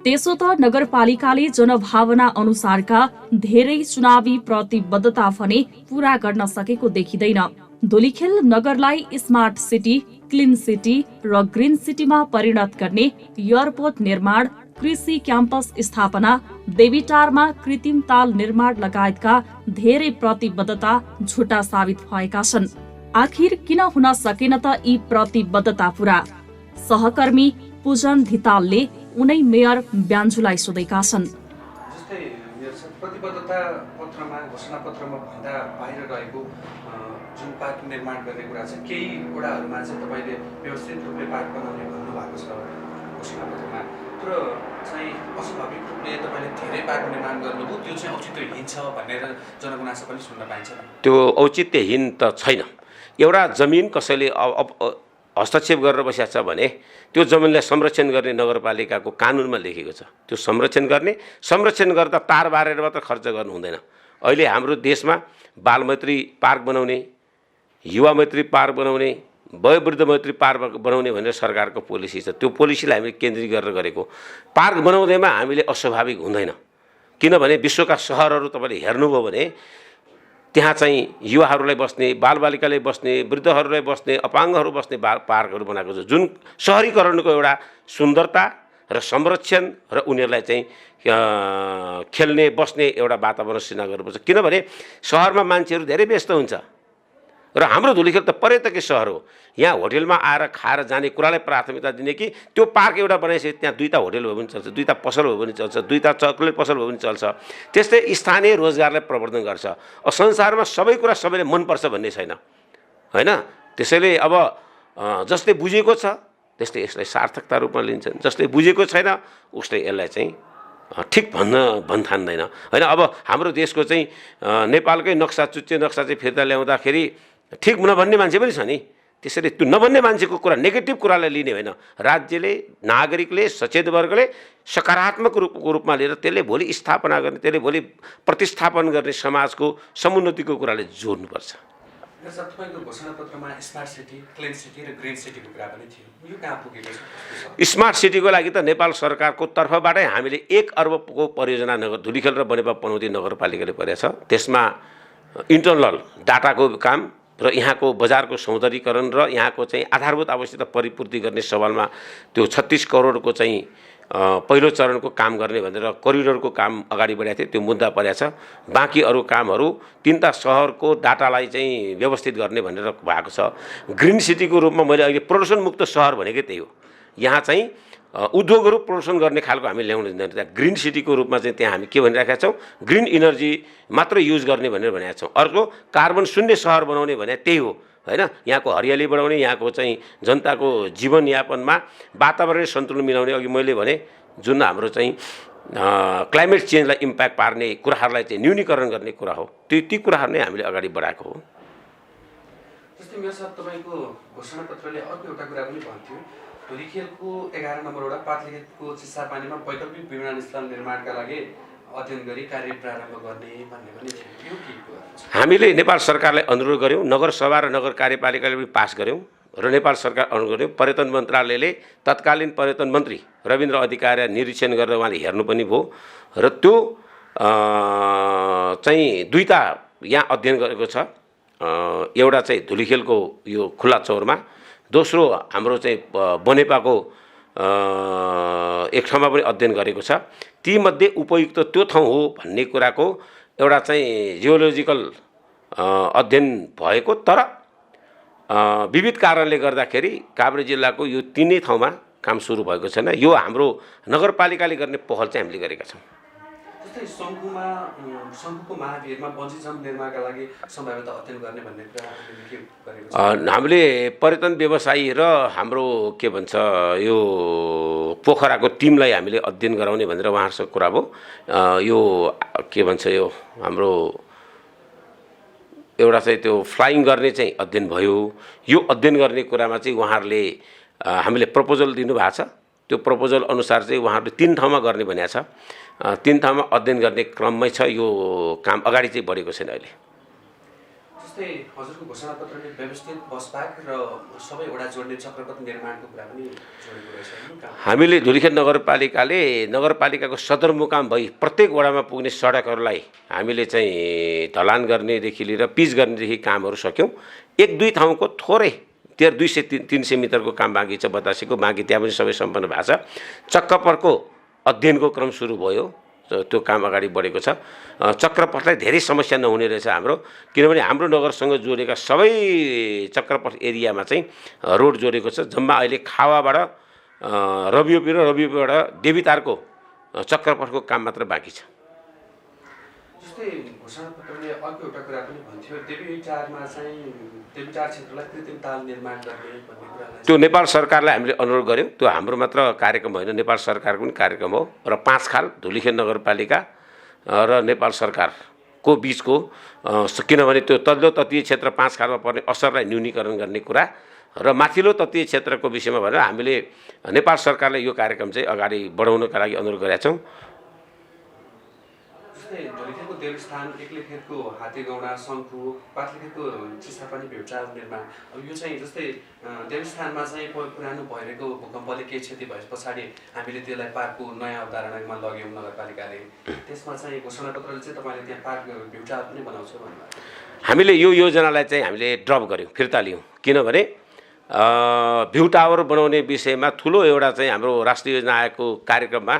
त्यसो त नगरपालिकाले जनभावना अनुसारका धेरै चुनावी प्रतिबद्धता भने पूरा गर्न सकेको देखिँदैन। Dhulikhel नगरलाई smart city, clean city र ग्रिन सिटीमा परिणत गर्ने एयरपोर्ट निर्माण, कृषि क्याम्पस स्थापना, देवीटारमा कृत्रिम ताल निर्माण लगायतका धेरै प्रतिबद्धता झुटा साबित भएका छन्। आखिर किन हुन सकेन त यी प्रतिबद्धता पूरा? सहकर्मी पूजन धितालले उनै मेयर ब्यान्जुलाई सोधेका छन्। जस्तै प्रतिबद्धता पत्रमा, घोषणा पत्रमा भन्दा बाहिर रहेको जुन पार्क निर्माण गर्ने कुरा छ, केही वडाहरूमा चाहिँ तपाईँले व्यवस्थित रूपले पार्क बनाउने भन्नुभएको छ घोषणा पत्रमा, तर चाहिँ अस्वाभाविक रूपले तपाईँले धेरै पार्क निर्माण गर्नुभयो, त्यो चाहिँ औचित्यहीन छ भनेर जनगुनासो पनि सुन्न पाइन्छ। त्यो औचित्यहीन त छैन। एउटा जमिन कसैले हस्तक्षेप गरेर बसेको छ भने त्यो जमिनलाई संरक्षण गर्ने नगरपालिकाको कानुनमा लेखेको छ। त्यो संरक्षण गर्दा तार बारेर मात्र खर्च गर्नु हुँदैन। अहिले हाम्रो देशमा बालमैत्री पार्क बनाउने, युवा मैत्री पार्क बनाउने, वयोवृद्ध मैत्री पार्क बनाउने भनेर सरकारको पोलिसी छ। त्यो पोलिसीलाई हामीले केन्द्रित गरेर गरेको। पार्क बनाउँदैमा हामीले अस्वाभाविक हुँदैन, किनभने विश्वका सहरहरू तपाईँले हेर्नुभयो भने त्यहाँ चाहिँ युवाहरूलाई बस्ने, बालबालिकाले बस्ने, वृद्धहरूलाई बस्ने, अपाङ्गहरू बस्ने पार्कहरू बनाएको छ, जुन सहरीकरणको एउटा सुन्दरता र संरक्षण र उनीहरूलाई चाहिँ खेल्ने बस्ने एउटा वातावरण सृजना गर्नुपर्छ। किनभने सहरमा मान्छेहरू धेरै व्यस्त हुन्छ र हाम्रो धुलिखेल त पर्यटकीय सहर हो। यहाँ होटेलमा आएर खाएर जाने कुरालाई प्राथमिकता दिने कि त्यो पार्क एउटा बनाइसके त्यहाँ 2टा होटेल भयो भने चल्छ, 2टा पसल भयो भने चल्छ, 2टा चक्लेट पसल भयो भने चल्छ। त्यस्तै स्थानीय रोजगारलाई प्रवर्धन गर्छ। संसारमा सबै कुरा सबैले मनपर्छ भन्ने छैन, होइन? त्यसैले अब जसले बुझेको छ त्यस्तै यसलाई सार्थकता रूपमा लिन्छन्, जसले बुझेको छैन उसले यसलाई चाहिँ ठिक भन्ठान्दैन, होइन? अब हाम्रो देशको चाहिँ नेपालकै नक्सा, चुच्चे नक्सा चाहिँ फिर्ता ल्याउँदाखेरि ठिक नभन्ने मान्छे पनि छ नि। त्यसैले त्यो नभन्ने मान्छेको कुरा, नेगेटिभ कुरालाई लिने होइन। राज्यले, नागरिकले, सचेत वर्गले सकारात्मक रूपमा लिएर त्यसले भोलि स्थापना गर्ने, त्यसले भोलि प्रतिस्थापन गर्ने समाजको समुन्नतिको कुराले जोड्नुपर्छ। तपाईँको घोषणा पत्रमा स्मार्ट सिटी, क्लिन सिटी र ग्रिन सिटीको कुरा पनि थियो, यो कहाँ पुगेको छ? स्मार्ट सिटीको लागि त नेपाल सरकारको तर्फबाटै हामीले 1 अर्बको परियोजना धुलिखेल र बनेपा पनौती नगरपालिकाले गरेको छ। त्यसमा इन्टरनल डाटाको काम र यहाँको बजारको सौन्दर्यीकरण र यहाँको चाहिँ आधारभूत आवश्यकता परिपूर्ति गर्ने सवालमा त्यो 36 करोडको चाहिँ पहिलो चरणको काम गर्ने भनेर करिडोरको काम अगाडि बढाएको थियो, त्यो मुद्दा परेको छ। बाँकी अरू कामहरू 3टा सहरको डाटालाई चाहिँ व्यवस्थित गर्ने भनेर भएको छ। ग्रिन सिटीको रूपमा मैले अहिले प्रदूषण मुक्त सहर भनेकै त्यही हो। यहाँ चाहिँ उद्योगहरू प्रदूषण गर्ने खालको हामी ल्याउनु दिँदैन। ग्रिन सिटीको रूपमा चाहिँ त्यहाँ हामी के भनिरहेका छौँ, ग्रिन इनर्जी मात्र युज गर्ने भनेर भनेका छौँ। अर्को कार्बन शून्य सहर बनाउने भने त्यही हो, होइन? यहाँको हरियाली बढाउने, यहाँको चाहिँ जनताको जीवनयापनमा वातावरणीय सन्तुलन मिलाउने, अघि मैले भने जुन हाम्रो चाहिँ क्लाइमेट चेन्जलाई इम्प्याक्ट पार्ने कुराहरूलाई चाहिँ न्यूनीकरण गर्ने कुरा हो, ती कुराहरू नै हामीले अगाडि बढाएको हो। जस्तै मेरो साथ तपाईँको घोषणा पत्रले अर्को एउटा कुरा पनि भन्थ्यो, धुलिखेलको 11 नम्बर वडा पातलेखेतको चिसापानीमा वैकल्पिक विमानस्थल निर्माणका लागि अध्ययन गरी कार्य प्रारम्भ गर्ने भन्ने पनि थियो। हामीले नेपाल सरकारलाई अनुरोध गऱ्यौँ, नगरसभा र नगर कार्यपालिकाले पनि पास गऱ्यौँ र नेपाल सरकार अनुरोध गऱ्यौँ। पर्यटन मन्त्रालयले तत्कालीन पर्यटन मन्त्री रविन्द्र अधिकारी निरीक्षण गरेर उहाँले हेर्नु पनि भयो र त्यो चाहिँ 2टा यहाँ अध्ययन गरेको छ। एउटा चाहिँ धुलिखेलको यो खुल्ला चौरमा, दोस्रो हाम्रो चाहिँ बनेपाको एक ठाउँमा पनि अध्ययन गरेको छ। तीमध्ये उपयुक्त त्यो ठाउँ हो भन्ने कुराको एउटा चाहिँ जियोलोजिकल अध्ययन भएको, तर विविध कारणले गर्दाखेरि काभ्रे जिल्लाको यो 3 ठाउँमा काम सुरु भएको छैन। यो हाम्रो नगरपालिकाले गर्ने पहल चाहिँ हामीले गरेका छौँ। जस्तै शङ्कुको महाभिरमा बन्जी जम्प निर्माणका लागि सम्भाव्यता अध्ययन गर्ने भन्ने कुरा गरेको छ। हामीले पर्यटन व्यवसायी र हाम्रो के भन्छ यो पोखराको टिमलाई हामीले अध्ययन गराउने भनेर उहाँहरूसँग कुरा भयो। यो के भन्छ यो हाम्रो एउटा चाहिँ त्यो फ्लाइङ गर्ने चाहिँ अध्ययन भयो। यो अध्ययन गर्ने कुरामा चाहिँ उहाँहरूले हामीले प्रपोजल दिनुभएको छ त्यो प्रपोजल अनुसार चाहिँ उहाँहरूले 3 ठाउँमा गर्ने भनेको छ। 3 ठाउँमा अध्ययन गर्ने क्रममै छ। यो काम अगाडि चाहिँ बढेको छैन अहिले। जस्तै हजुरको घोषणापत्रले व्यवस्थित बस पार्क र सबै वडा जोड्ने चक्रपथ निर्माणको कुरा पनि जोडेको रहेछ हैन। हामीले धुलिखेल नगरपालिकाले नगरपालिकाको सदरमुकाम भई प्रत्येक वडामा पुग्ने सडकहरूलाई हामीले चाहिँ ढलान गर्नेदेखि लिएर पिच गर्नेदेखि कामहरू सक्यौँ। 1-2 ठाउँको थोरै 200-300 मिटरको काम बाँकी छ बतासेको, बाँकी त्यहाँ पनि सबै सम्पन्न भएको छ। चक्रपथको अध्ययनको क्रम सुरु भयो, त्यो काम अगाडि बढेको छ। चक्रपथलाई धेरै समस्या नहुने रहेछ हाम्रो, किनभने हाम्रो नगरसँग जोडेका सबै चक्रपथ एरियामा चाहिँ रोड जोडेको छ। जम्मा अहिले खावाबाट रबियोपी र रबियोपीबाट देवीतारको चक्रपथको काम मात्र बाँकी छ। जस्तै घोषणापत्रले अर्को एउटा कुरा पनि भन्थ्यो, देवीटारमा चाहिँ देवीटार क्षेत्रलाई कृत्रिम ताल निर्माण गर्ने भन्ने कुरालाई त्यो नेपाल सरकारलाई हामीले अनुरोध गऱ्यौँ। त्यो हाम्रो मात्र कार्यक्रम होइन, नेपाल सरकारको पनि कार्यक्रम हो। र 5 खाल धुलिखेल नगरपालिका र नेपाल सरकारको बिचको, किनभने त्यो तल्लो तटीय क्षेत्र 5 खालमा पर्ने असरलाई न्यूनीकरण गर्ने कुरा र माथिल्लो तटीय क्षेत्रको विषयमा भनेर हामीले नेपाल सरकारलाई यो कार्यक्रम चाहिँ अगाडि बढाउनका लागि अनुरोध गरेका छौँ। धुलिखेलको देवस्थान, एक्लेखेलको हात्तीगौडा, शङ्खु, पाटलीखेलको चिसापानी भेउचाल निर्माण, अब यो चाहिँ जस्तै देवस्थानमा चाहिँ पुरानो भइरहेको भूकम्पले केही क्षति भए पछाडि हामीले त्यसलाई पार्कको नयाँ अवधारणामा लग्यौँ नगरपालिकाले, त्यसमा चाहिँ घोषणापत्रले चाहिँ तपाईँले त्यहाँ पार्क भेउचाल पनि बनाउँछ भन्नुभयो। हामीले यो योजनालाई चाहिँ हामीले ड्रप गऱ्यौँ, फिर्ता लियौँ। किनभने भ्यू टावर बनाउने विषयमा ठुलो एउटा चाहिँ हाम्रो राष्ट्रिय योजना आएको कार्यक्रममा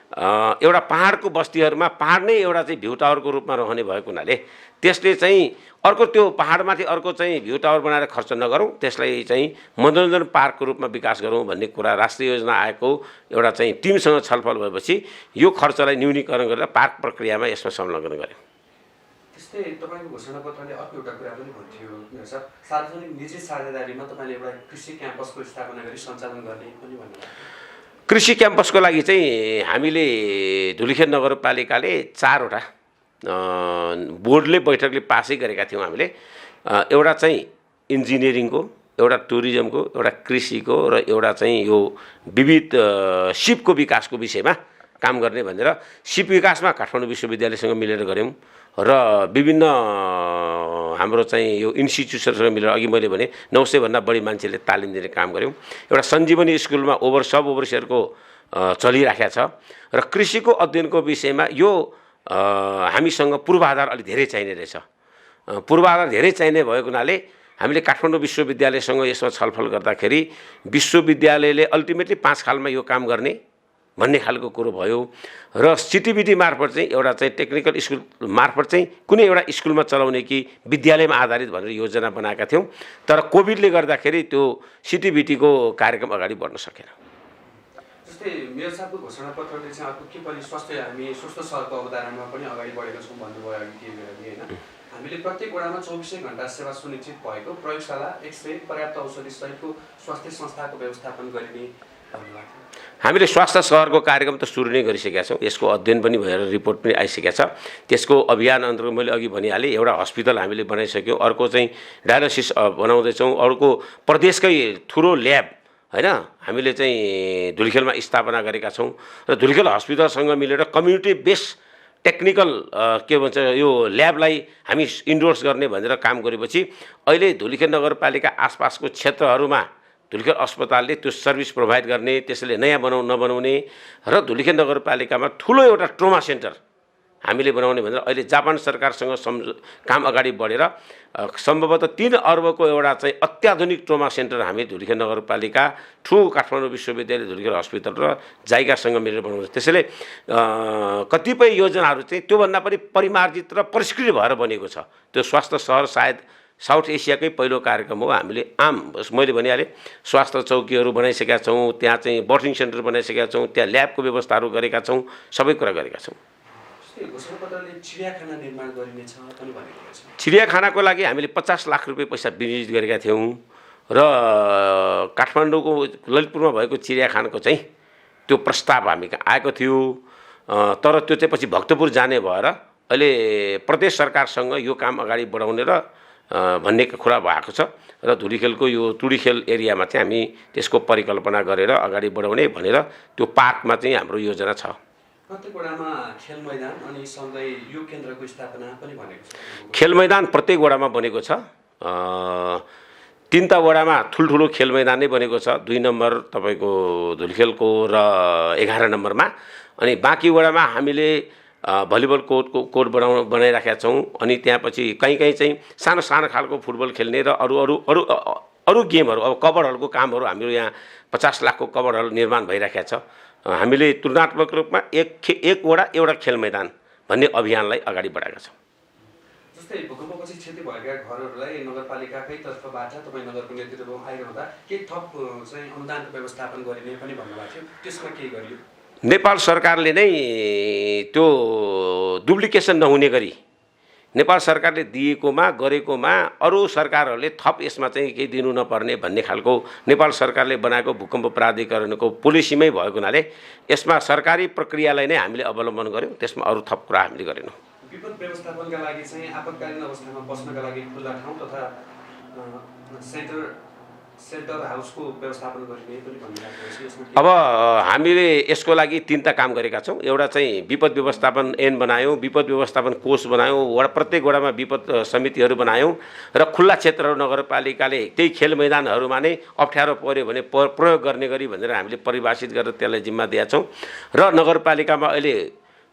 एउटा पहाडको बस्तीहरूमा पहाड नै एउटा चाहिँ भ्यू टावरको रूपमा रहने भएको हुनाले त्यसले चाहिँ अर्को त्यो पहाडमाथि अर्को चाहिँ भ्यू टावर बनाएर खर्च नगरौँ, त्यसलाई चाहिँ मनोरञ्जन पार्कको रूपमा विकास गरौँ भन्ने कुरा राष्ट्रिय योजना आएको एउटा चाहिँ टिमसँग छलफल भएपछि यो खर्चलाई न्यूनीकरण गरेर पार्क प्रक्रियामा यसमा संलग्न गऱ्यौँ। त्यस्तै तपाईँको घोषणापत्रले अर्को एउटा कुरा पनि भन्थ्यो सर, सार्वजनिक निजी साझेदारीमा तपाईँले एउटा कृषि क्याम्पसको स्थापना गरी सञ्चालन गर्ने पनि भन्नुभयो। कृषि क्याम्पसको लागि चाहिँ हामीले धुलिखेल नगरपालिकाले 4वटा बोर्डले बैठकले पासै गरेका थियौँ। हामीले एउटा चाहिँ इन्जिनियरिङको, एउटा टुरिज्मको, एउटा कृषिको र एउटा चाहिँ यो विविध सिपको विकासको विषयमा काम गर्ने भनेर सिप विकासमा काठमाडौँ विश्वविद्यालयसँग मिलेर गऱ्यौँ र विभिन्न हाम्रो चाहिँ यो इन्स्टिट्युसनसँग मिलेर अघि मैले भने 900 भन्दा बढी मान्छेले तालिम दिने काम गऱ्यौँ। एउटा सञ्जीवनी स्कुलमा सब ओभरसियरको चलिराखेको छ र कृषिको अध्ययनको विषयमा यो हामीसँग पूर्वाधार अलि धेरै चाहिने रहेछ। पूर्वाधार धेरै चाहिने भएको हुनाले हामीले काठमाडौँ विश्वविद्यालयसँग यसमा छलफल गर्दाखेरि विश्वविद्यालयले अल्टिमेटली 5 खालमा यो काम गर्ने भन्ने खालको कुरो भयो र सिटिबिटी मार्फत चाहिँ एउटा चाहिँ टेक्निकल स्कुल मार्फत चाहिँ कुनै एउटा स्कुलमा चलाउने कि विद्यालयमा आधारित भनेर योजना बनाएका थियौँ। तर कोभिडले गर्दाखेरि त्यो सिटिबिटीको कार्यक्रम अगाडि बढ्न सकेन। जस्तै मेयर साहबको घोषणापत्रले चाहिँ अर्को के पनि हामी स्वस्थ सहरको अवधारणामा पनि अगाडि बढेका छौँ भन्नुभयो अघि के होइन। हामीले प्रत्येक वडामा 24 घण्टा सेवा सुनिश्चित भएको प्रयोगशाला, एक्सरे, पर्याप्त औषधि सहितको स्वास्थ्य संस्थाको व्यवस्थापन गरिने भन्नुभएको। हामीले स्वास्थ्य सहरको कार्यक्रम त सुरु नै गरिसकेका छौँ। यसको अध्ययन पनि भएर रिपोर्ट पनि आइसकेको छ। त्यसको अभियान अन्तर्गत मैले अघि भनिहालेँ, एउटा हस्पिटल हामीले बनाइसक्यौँ, अर्को चाहिँ डायलिसिस बनाउँदैछौँ, अर्को प्रदेशकै ठुलो ल्याब होइन हामीले चाहिँ धुलिखेलमा स्थापना गरेका छौँ र धुलिखेल हस्पिटलसँग मिलेर कम्युनिटी बेस्ड टेक्निकल के भन्छ यो ल्याबलाई हामी इन्डोर्स गर्ने भनेर काम गरेपछि अहिले धुलिखेल नगरपालिका आसपासको क्षेत्रहरूमा धुलिखेल अस्पतालले त्यो सर्भिस प्रोभाइड गर्ने, त्यसले नयाँ नबनाउने र धुलिखेल नगरपालिकामा ठुलो एउटा ट्रोमा सेन्टर हामीले बनाउने भनेर अहिले जापान सरकारसँग काम अगाडि बढेर सम्भवतः 3 अर्बको एउटा चाहिँ अत्याधुनिक ट्रोमा सेन्टर हामी धुलिखेल नगरपालिका, काठमाडौँ विश्वविद्यालय, धुलिखेल हस्पिटल र जाइकासँग मिलेर बनाउँछ। त्यसैले कतिपय योजनाहरू चाहिँ त्योभन्दा पनि परिमार्जित र परिष्कृत भएर बनेको छ। त्यो स्वास्थ्य सहर सायद साउथ एसियाकै पहिलो कार्यक्रम हो। हामीले मैले भनिहालेँ स्वास्थ्य चौकीहरू बनाइसकेका छौँ, त्यहाँ चाहिँ बर्थिङ सेन्टर बनाइसकेका छौँ, त्यहाँ ल्याबको व्यवस्थाहरू गरेका छौँ, सबै कुरा गरेका छौँ। चिडियाखानाको लागि हामीले 50 लाख रुपियाँ पैसा विनियोजित गरेका थियौँ र काठमाडौँको ललितपुरमा भएको चिडियाखानाको चाहिँ त्यो प्रस्ताव हामी आएको थियो। तर त्यो चाहिँ पछि भक्तपुर जाने भएर अहिले प्रदेश सरकारसँग यो काम अगाडि बढाउने र भन्ने कुरा भएको छ र धुलीखेलको यो टुडीखेल एरियामा चाहिँ हामी त्यसको परिकल्पना गरेर अगाडि बढाउने भनेर त्यो पार्कमा चाहिँ हाम्रो योजना छ। प्रत्येक वडामा खेल मैदान अनि सँगै यो केन्द्रको स्थापना पनि भनेको छ। खेल मैदान प्रत्येक वडामा बनेको छ। 3 वडामा ठुल्ठुलो खेल मैदान नै बनेको छ। 2 नम्बर तपाईँको धुलीखेलको र 11 नम्बरमा, अनि बाँकी वडामा हामीले भलिबल कोर्ट बनाइराखेका छौँ। अनि त्यसपछि कहीँ चाहिँ सानो सानो खालको फुटबल खेल्ने र अरू गेमहरू, अब कबड हलको कामहरू हाम्रो यहाँ 50 लाखको कबड हल निर्माण भइराखेको छ। हामीले तुलनात्मक रूपमा एक वडा एउटा खेल मैदान भन्ने अभियानलाई अगाडि बढाएका छौँ। जस्तै भूकम्पपछि क्षति भएका घरहरूलाई नगरपालिकाकै तर्फबाट तपाईँ नगरको नेतृत्वमा आइरहँदा के थप चाहिँ अनुदानको व्यवस्थापन गरिने पनि भन्नुभएको थियो, त्यसमा के गरियो? नेपाल सरकारले नै त्यो डुप्लिकेसन नहुने गरी नेपाल सरकारले दिएकोमा गरेकोमा अरू सरकारहरूले थप यसमा चाहिँ केही दिनु नपर्ने भन्ने खालको नेपाल सरकारले बनाएको भूकम्प प्राधिकरणको पोलिसीमै भएको हुनाले यसमा सरकारी प्रक्रियालाई नै हामीले अवलम्बन गर्यौँ। त्यसमा अरू थप कुरा हामीले गरेनौँ। विपद व्यवस्थापनका लागि चाहिँ आपतकालीन अवस्थामा बस्नका लागि खुल्ला ठाउँ तथा सेल्टर हाउसको व्यवस्थापन गरिने पनि भन्नुभएको छ। अब हामीले यसको लागि 3 काम गरेका छौँ। एउटा चाहिँ विपद व्यवस्थापन ऐन बनायौँ, विपद व्यवस्थापन कोष बनायौँ, प्रत्येक वडामा विपद समितिहरू बनायौँ र खुल्ला क्षेत्रहरू नगरपालिकाले त्यही खेल मैदानहरूमा नै अप्ठ्यारो पर्यो भने प्रयोग गर्ने गरी भनेर हामीले परिभाषित गरेर त्यसलाई जिम्मा दिएका छौँ। र नगरपालिकामा अहिले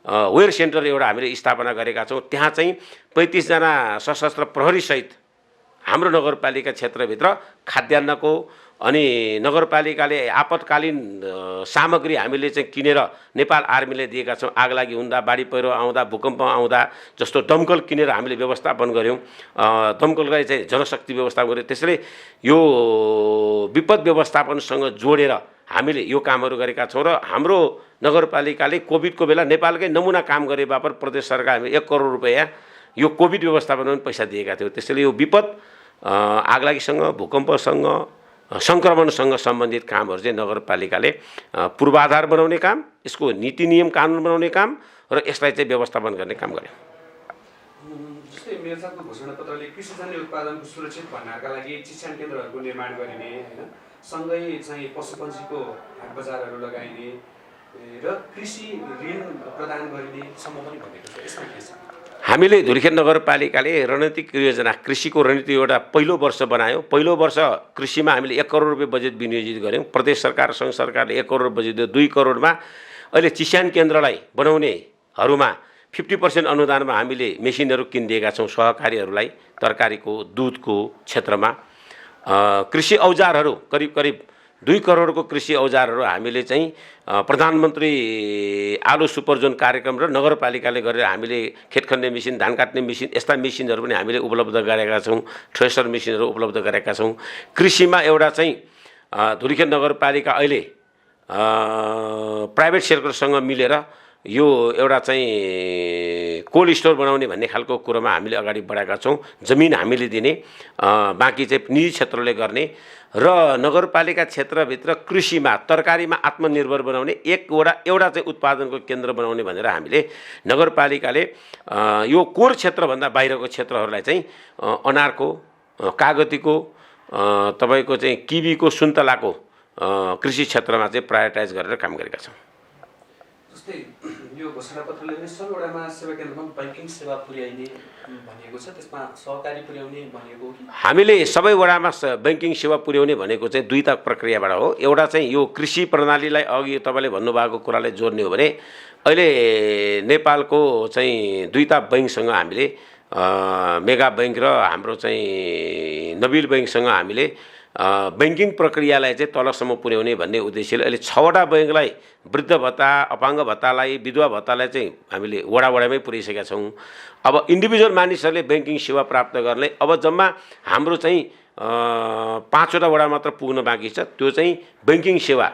वेयर सेन्टर एउटा हामीले स्थापना गरेका छौँ। त्यहाँ चाहिँ 35 जना सशस्त्र प्रहरीसहित हाम्रो नगरपालिका क्षेत्रभित्र खाद्यान्नको अनि नगरपालिकाले आपतकालीन सामग्री हामीले चाहिँ किनेर नेपाल आर्मीले दिएका छौँ। आगलागी हुँदा, बाढी पहिरो आउँदा, भूकम्प आउँदा जस्तो दमकल किनेर हामीले व्यवस्थापन गऱ्यौँ। दमकललाई चाहिँ जनशक्ति व्यवस्थापन गऱ्यौँ। त्यसैले यो विपद व्यवस्थापनसँग जोडेर हामीले यो कामहरू गरेका छौँ। र हाम्रो नगरपालिकाले कोभिडको बेला नेपालकै नमुना काम गरे बापत प्रदेश सरकारले 1 करोड रुपैयाँ यो कोभिड व्यवस्थापनमा पनि पैसा दिएका थियौँ। त्यसैले यो विपद आगलागीसँग, भूकम्पसँग, सङ्क्रमणसँग सम्बन्धित कामहरू चाहिँ नगरपालिकाले पूर्वाधार बनाउने काम, यसको नीति नियम कानुन बनाउने काम र यसलाई चाहिँ व्यवस्थापन गर्ने काम गर्यो। जस्तै मेयरसाहबको घोषणापत्रले कृषिजन्य उत्पादनको सुरक्षित भण्डारका लागि चिस्यान केन्द्रहरूको निर्माण गरिने होइन, सँगै चाहिँ पशुपन्छीको हाट बजारहरू लगाइने र कृषि ऋण प्रदान गरिनेसम्म पनि भनेको छ। यसमा के छ? हामीले धुलीखेल नगरपालिकाले रणनीतिक योजना कृषिको रणनीति एउटा पहिलो वर्ष बनायौँ। पहिलो वर्ष कृषिमा हामीले 1 करोड रुपियाँ बजेट विनियोजित गऱ्यौँ। प्रदेश सरकार सङ्घ सरकारले 1 करोड बजेट दियो। 2 करोडमा अहिले चिस्यान केन्द्रलाई बनाउनेहरूमा 50% अनुदानमा हामीले मेसिनहरू किनिदिएका छौँ सहकारीहरूलाई। तरकारीको, दुधको क्षेत्रमा कृषि औजारहरू करिब 2 करोडको कृषि औजारहरू हामीले चाहिँ प्रधानमन्त्री आलु सुपर जोन कार्यक्रम र नगरपालिकाले गरेर हामीले खेत खन्ने मेसिन, धान काट्ने मेसिन, यस्ता मेसिनहरू पनि हामीले उपलब्ध गरेका छौँ। थ्रेसर मेसिनहरू उपलब्ध गरेका छौँ। कृषिमा एउटा चाहिँ धुलीखेल नगरपालिका अहिले प्राइभेट सेक्टरसँग मिलेर यो एउटा चाहिँ कोल्ड स्टोर बनाउने भन्ने खालको कुरोमा हामीले अगाडि बढाएका छौँ। जमिन हामीले दिने, बाँकी चाहिँ निजी क्षेत्रले गर्ने र नगरपालिका क्षेत्रभित्र कृषिमा, तरकारीमा आत्मनिर्भर बनाउने एउटा चाहिँ उत्पादनको केन्द्र बनाउने भनेर हामीले नगरपालिकाले यो कोर क्षेत्रभन्दा बाहिरको क्षेत्रहरूलाई चाहिँ अनारको, कागतीको, तपाईँको चाहिँ किवीको, सुन्तलाको कृषि क्षेत्रमा चाहिँ प्रायोरिटाइज गरेर काम गरेका छौँ। जस्तै यो घोषणापत्रले नै सबै वडामा सेवा केन्द्रमा बैंकिङ सेवा पुर्याइने भनेको छ, त्यसमा सहकारी पुर्याउने भनेको कि हामीले सबै वडामा बैंकिङ सेवा पुर्याउने भनेको चाहिँ 2 प्रक्रियाबाट हो। एउटा चाहिँ यो कृषि प्रणालीलाई अघि तपाईँले भन्नुभएको कुरालाई जोड्ने हो भने अहिले नेपालको चाहिँ 2 बैंकसँग हामीले मेगा बैंक र हाम्रो चाहिँ नबिल बैंकसँग हामीले बैंकिङ प्रक्रियालाई चाहिँ तलसम्म पुर्याउने भन्ने उद्देश्यले अहिले 6वटा बैंकलाई वृद्ध भत्ता, अपाङ्ग भत्तालाई, विधवा भत्तालाई चाहिँ हामीले वडामै पुर्याइसकेका छौँ। अब इन्डिभिजुअल मानिसहरूले बैंकिङ सेवा प्राप्त गर्ने अब जम्मा हाम्रो चाहिँ 5वटा वडा मात्र पुग्न बाँकी छ। त्यो चाहिँ बैंकिङ सेवा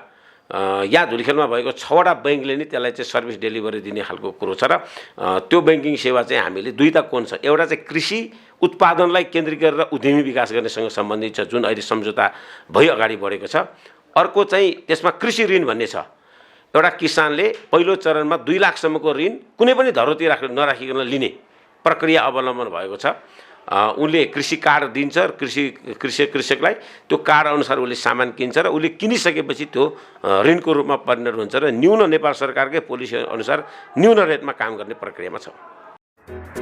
यहाँ धुलीखेलमा भएको 6वटा बैंकले नै त्यसलाई चाहिँ सर्भिस डेलिभरी दिने खालको कुरो छ। र त्यो बैंकिङ सेवा चाहिँ हामीले 2 कोण छ। एउटा चाहिँ कृषि उत्पादनलाई केन्द्रित गरेर उद्यमी विकास गर्नेसँग सम्बन्धित छ, जुन अहिले सम्झौता भई अगाडि बढेको छ। अर्को चाहिँ त्यसमा कृषि ऋण भन्ने छ। एउटा किसानले पहिलो चरणमा 2 लाखसम्मको ऋण कुनै पनि धरोती नराखिकन लिने प्रक्रिया अवलम्बन भएको छ। उसले कृषि कार्ड दिन्छ र कृषकलाई त्यो कार्ड अनुसार उसले सामान किन्छ र उसले किनिसकेपछि त्यो ऋणको रूपमा परिणत हुन्छ र न्यून नेपाल सरकारकै पोलिसी अनुसार न्यून रेटमा काम गर्ने प्रक्रियामा छ।